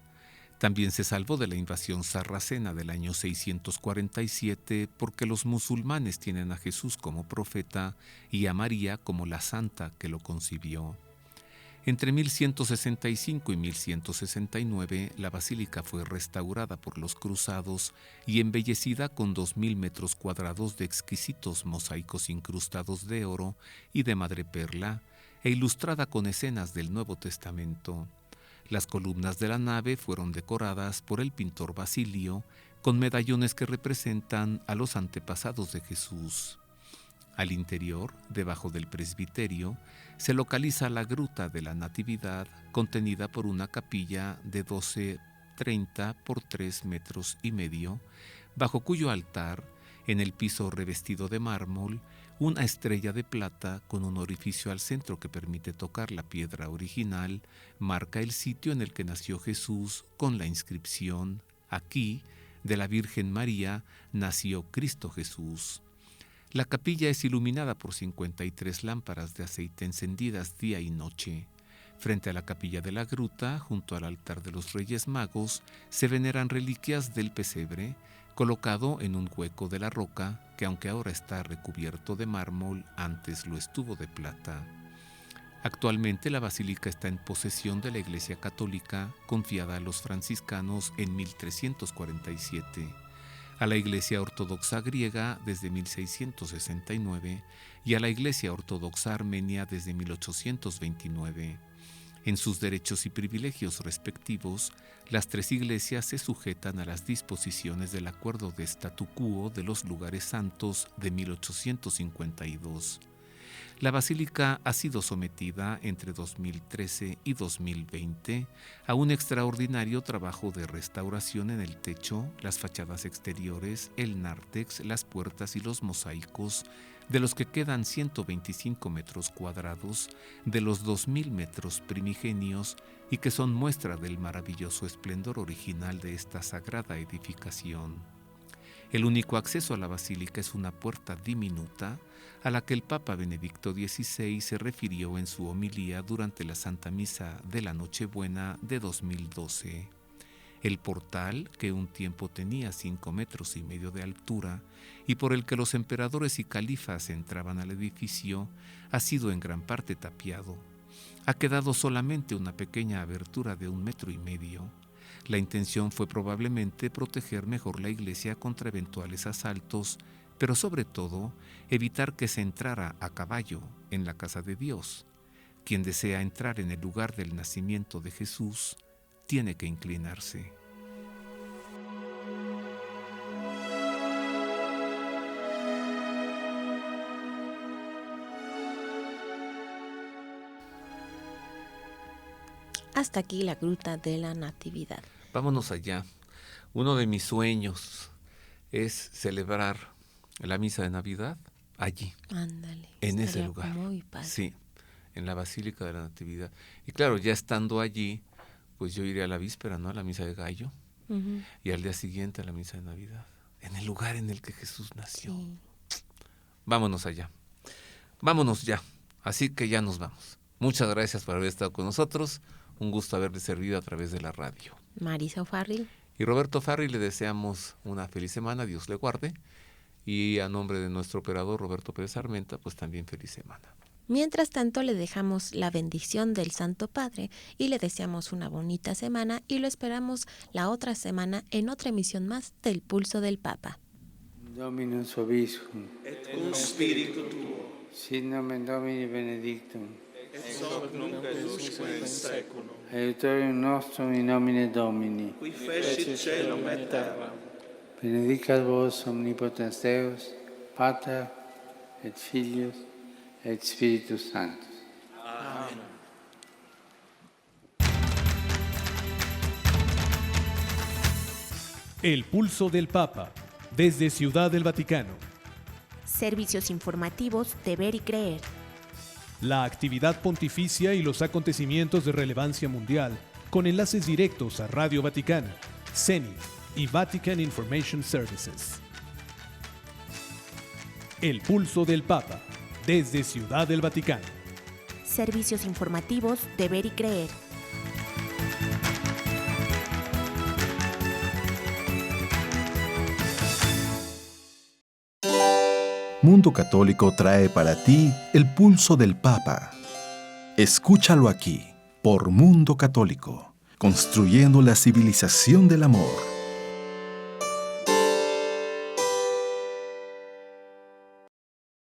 También se salvó de la invasión sarracena del año 647 porque los musulmanes tienen a Jesús como profeta y a María como la santa que lo concibió. Entre 1165 y 1169, la basílica fue restaurada por los cruzados y embellecida con 2.000 metros cuadrados de exquisitos mosaicos incrustados de oro y de madreperla, e ilustrada con escenas del Nuevo Testamento. Las columnas de la nave fueron decoradas por el pintor Basilio con medallones que representan a los antepasados de Jesús. Al interior, debajo del presbiterio, se localiza la Gruta de la Natividad, contenida por una capilla de 12,30 por 3,5 metros, bajo cuyo altar, en el piso revestido de mármol, una estrella de plata con un orificio al centro que permite tocar la piedra original marca el sitio en el que nació Jesús con la inscripción: aquí, de la Virgen María, nació Cristo Jesús. La capilla es iluminada por 53 lámparas de aceite encendidas día y noche. Frente a la capilla de la gruta, junto al altar de los Reyes Magos, se veneran reliquias del pesebre, colocado en un hueco de la roca que, aunque ahora está recubierto de mármol, antes lo estuvo de plata. Actualmente la basílica está en posesión de la Iglesia Católica, confiada a los franciscanos en 1347, a la Iglesia Ortodoxa griega desde 1669 y a la Iglesia Ortodoxa armenia desde 1829. En sus derechos y privilegios respectivos, las tres iglesias se sujetan a las disposiciones del Acuerdo de Statu Quo de los Lugares Santos de 1852. La basílica ha sido sometida entre 2013 y 2020 a un extraordinario trabajo de restauración en el techo, las fachadas exteriores, el nártex, las puertas y los mosaicos, de los que quedan 125 metros cuadrados de los 2.000 metros primigenios y que son muestra del maravilloso esplendor original de esta sagrada edificación. El único acceso a la basílica es una puerta diminuta a la que el Papa Benedicto XVI se refirió en su homilía durante la Santa Misa de la Nochebuena de 2012. El portal, que un tiempo tenía 5,5 metros de altura y por el que los emperadores y califas entraban al edificio, ha sido en gran parte tapiado. Ha quedado solamente una pequeña abertura de 1,5 metros. La intención fue probablemente proteger mejor la iglesia contra eventuales asaltos, pero sobre todo evitar que se entrara a caballo en la casa de Dios. Quien desea entrar en el lugar del nacimiento de Jesús tiene que inclinarse. Hasta aquí la Gruta de la Natividad. Vámonos allá. Uno de mis sueños es celebrar la misa de Navidad allí. Ándale. En ese lugar. Muy padre. Sí, en la Basílica de la Natividad. Y claro, ya estando allí, pues yo iré a la víspera, ¿no? A la misa de gallo. Uh-huh. Y al día siguiente a la misa de Navidad. En el lugar en el que Jesús nació. Sí. Vámonos allá. Vámonos ya. Así que ya nos vamos. Muchas gracias por haber estado con nosotros. Un gusto haberle servido a través de la radio. Marisa O'Farrill y Roberto Farri, le deseamos una feliz semana, Dios le guarde. Y a nombre de nuestro operador Roberto Pérez Armenta, pues también feliz semana. Mientras tanto, le dejamos la bendición del Santo Padre y le deseamos una bonita semana y lo esperamos la otra semana en otra emisión más del Pulso del Papa. Dominus vobiscum. Et cum spiritu tuo. Sit nomen Domini benedictum. Et hoc nunc et usque in saeculum. Aiutorium nostrum in nomine Domini. Qui fecit caelum et terram. Benedicat vos omnipotens Deus, Pater et Filius et Spiritus Sanctus. Amén. El Pulso del Papa, desde Ciudad del Vaticano. Servicios informativos de Ver y Creer. La actividad pontificia y los acontecimientos de relevancia mundial, con enlaces directos a Radio Vaticana, Zenith y Vatican Information Services. El Pulso del Papa, desde Ciudad del Vaticano. Servicios informativos de Ver y Creer. Mundo Católico trae para ti el Pulso del Papa. Escúchalo aquí, por Mundo Católico, construyendo la civilización del amor.